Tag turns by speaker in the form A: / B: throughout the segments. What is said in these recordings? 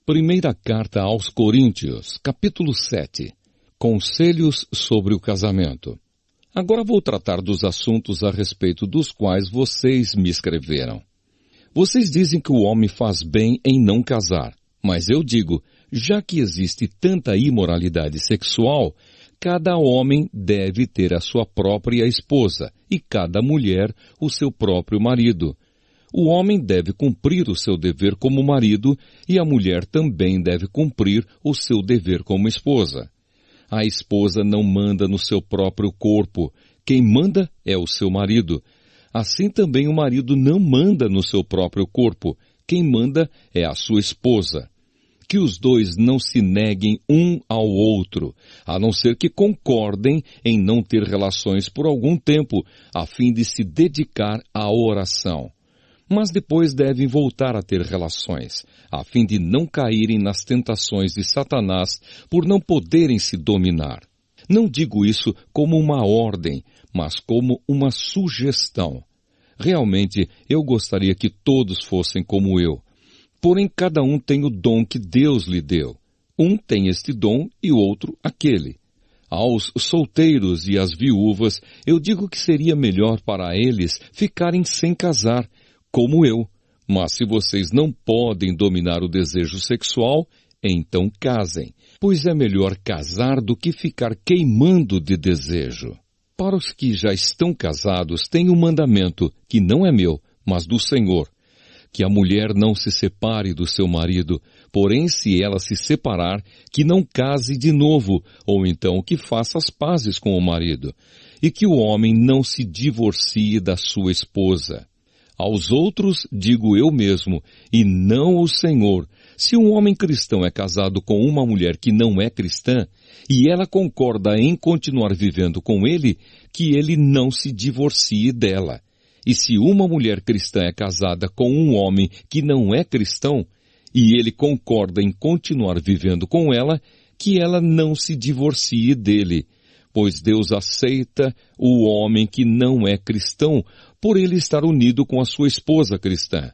A: Primeira carta aos Coríntios, capítulo 7. Conselhos sobre o casamento. Agora vou tratar dos assuntos a respeito dos quais vocês me escreveram. Vocês dizem que o homem faz bem em não casar, mas eu digo, já que existe tanta imoralidade sexual, cada homem deve ter a sua própria esposa e cada mulher o seu próprio marido. O homem deve cumprir o seu dever como marido e a mulher também deve cumprir o seu dever como esposa. A esposa não manda no seu próprio corpo. Quem manda é o seu marido. Assim também o marido não manda no seu próprio corpo. Quem manda é a sua esposa. Que os dois não se neguem um ao outro, a não ser que concordem em não ter relações por algum tempo, a fim de se dedicar à oração. Mas depois devem voltar a ter relações, a fim de não caírem nas tentações de Satanás por não poderem se dominar. Não digo isso como uma ordem, mas como uma sugestão. Realmente, eu gostaria que todos fossem como eu. Porém, cada um tem o dom que Deus lhe deu. Um tem este dom e o outro aquele. Aos solteiros e às viúvas, eu digo que seria melhor para eles ficarem sem casar, como eu. Mas se vocês não podem dominar o desejo sexual, então casem, pois é melhor casar do que ficar queimando de desejo. Para os que já estão casados, tem um mandamento, que não é meu, mas do Senhor, que a mulher não se separe do seu marido, porém se ela se separar, que não case de novo, ou então que faça as pazes com o marido, e que o homem não se divorcie da sua esposa. Aos outros digo eu mesmo, e não o Senhor, se um homem cristão é casado com uma mulher que não é cristã, e ela concorda em continuar vivendo com ele, que ele não se divorcie dela. E se uma mulher cristã é casada com um homem que não é cristão, e ele concorda em continuar vivendo com ela, que ela não se divorcie dele, pois Deus aceita o homem que não é cristão, por ele estar unido com a sua esposa cristã,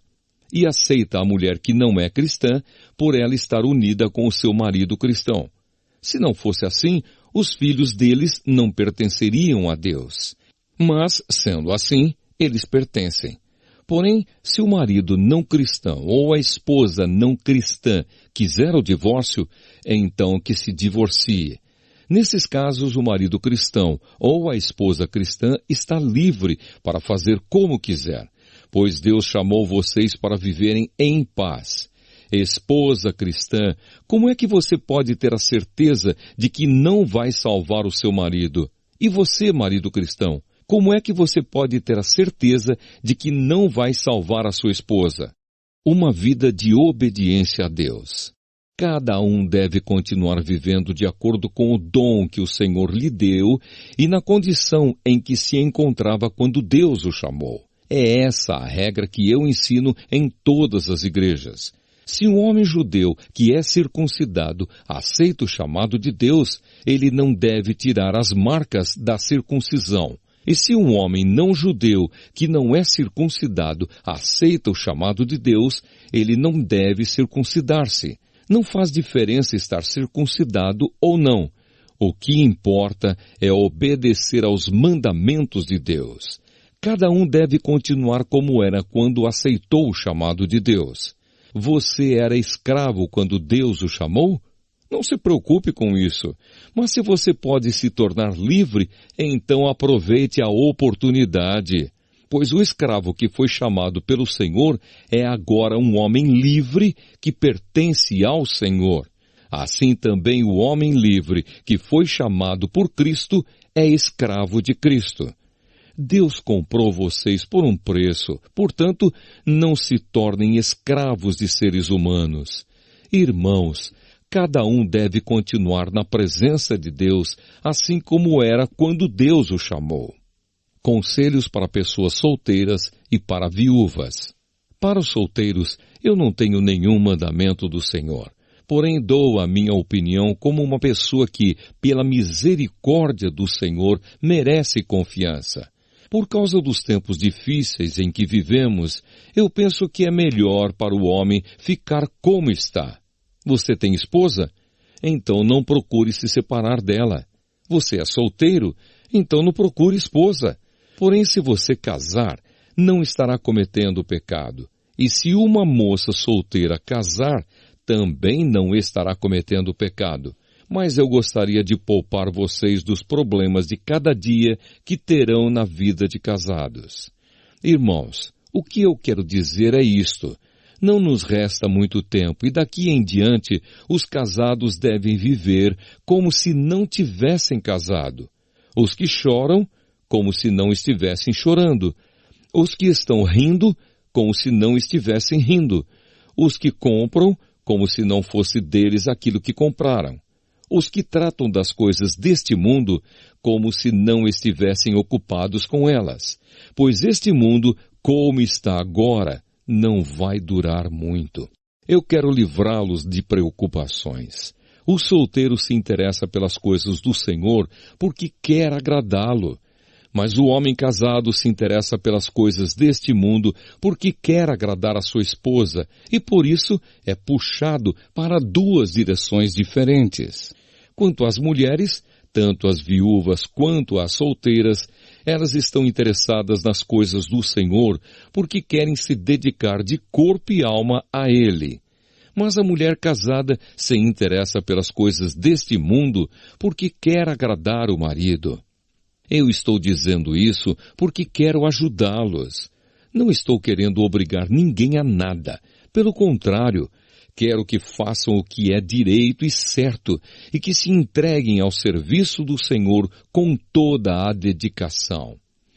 A: e aceita a mulher que não é cristã, por ela estar unida com o seu marido cristão. Se não fosse assim, os filhos deles não pertenceriam a Deus. Mas, sendo assim, eles pertencem. Porém, se o marido não cristão ou a esposa não cristã quiser o divórcio, então que se divorcie. Nesses casos, o marido cristão ou a esposa cristã está livre para fazer como quiser, pois Deus chamou vocês para viverem em paz. Esposa cristã, como é que você pode ter a certeza de que não vai salvar o seu marido? E você, marido cristão, como é que você pode ter a certeza de que não vai salvar a sua esposa? Uma vida de obediência a Deus. Cada um deve continuar vivendo de acordo com o dom que o Senhor lhe deu e na condição em que se encontrava quando Deus o chamou. É essa a regra que eu ensino em todas as igrejas. Se um homem judeu que é circuncidado aceita o chamado de Deus, ele não deve tirar as marcas da circuncisão. E se um homem não judeu que não é circuncidado aceita o chamado de Deus, ele não deve circuncidar-se. Não faz diferença estar circuncidado ou não. O que importa é obedecer aos mandamentos de Deus. Cada um deve continuar como era quando aceitou o chamado de Deus. Você era escravo quando Deus o chamou? Não se preocupe com isso. Mas se você pode se tornar livre, então aproveite a oportunidade. Pois o escravo que foi chamado pelo Senhor é agora um homem livre que pertence ao Senhor. Assim também o homem livre que foi chamado por Cristo é escravo de Cristo. Deus comprou vocês por um preço, portanto, não se tornem escravos de seres humanos. Irmãos, cada um deve continuar na presença de Deus, assim como era quando Deus o chamou. Conselhos para pessoas solteiras e para viúvas. Para os solteiros, eu não tenho nenhum mandamento do Senhor. Porém, dou a minha opinião como uma pessoa que, pela misericórdia do Senhor, merece confiança. Por causa dos tempos difíceis em que vivemos, eu penso que é melhor para o homem ficar como está. Você tem esposa? Então não procure se separar dela. Você é solteiro? Então não procure esposa. Porém, se você casar, não estará cometendo pecado. E se uma moça solteira casar, também não estará cometendo pecado. Mas eu gostaria de poupar vocês dos problemas de cada dia que terão na vida de casados. Irmãos, o que eu quero dizer é isto. Não nos resta muito tempo e daqui em diante os casados devem viver como se não tivessem casado. Os que choram, como se não estivessem chorando. Os que estão rindo, como se não estivessem rindo. Os que compram, como se não fosse deles aquilo que compraram. Os que tratam das coisas deste mundo, como se não estivessem ocupados com elas. Pois este mundo, como está agora, não vai durar muito. Eu quero livrá-los de preocupações. O solteiro se interessa pelas coisas do Senhor porque quer agradá-lo. Mas o homem casado se interessa pelas coisas deste mundo porque quer agradar a sua esposa e por isso é puxado para duas direções diferentes. Quanto às mulheres, tanto as viúvas quanto as solteiras, elas estão interessadas nas coisas do Senhor porque querem se dedicar de corpo e alma a Ele. Mas a mulher casada se interessa pelas coisas deste mundo porque quer agradar o marido. Eu estou dizendo isso porque quero ajudá-los. Não estou querendo obrigar ninguém a nada. Pelo contrário, quero que façam o que é direito e certo e que se entreguem ao serviço do Senhor com toda a dedicação.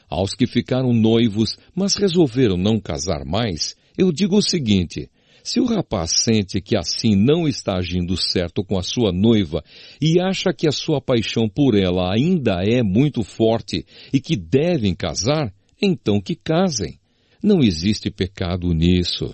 A: Aos que ficaram noivos, mas resolveram não casar mais, eu digo o seguinte: se o rapaz sente que assim não está agindo certo com a sua noiva e acha que a sua paixão por ela ainda é muito forte e que devem casar, então que casem. Não existe pecado nisso.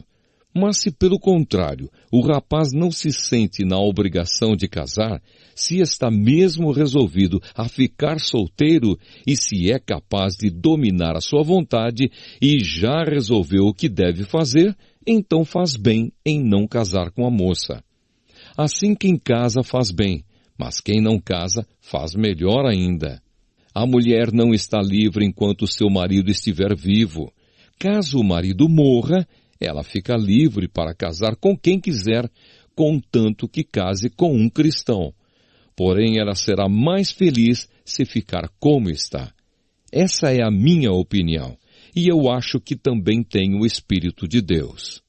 A: Mas se, pelo contrário, o rapaz não se sente na obrigação de casar, se está mesmo resolvido a ficar solteiro e se é capaz de dominar a sua vontade e já resolveu o que deve fazer, então faz bem em não casar com a moça. Assim quem casa faz bem, mas quem não casa faz melhor ainda. A mulher não está livre enquanto seu marido estiver vivo. Caso o marido morra, ela fica livre para casar com quem quiser, contanto que case com um cristão. Porém, ela será mais feliz se ficar como está. Essa é a minha opinião, e eu acho que também tem o Espírito de Deus.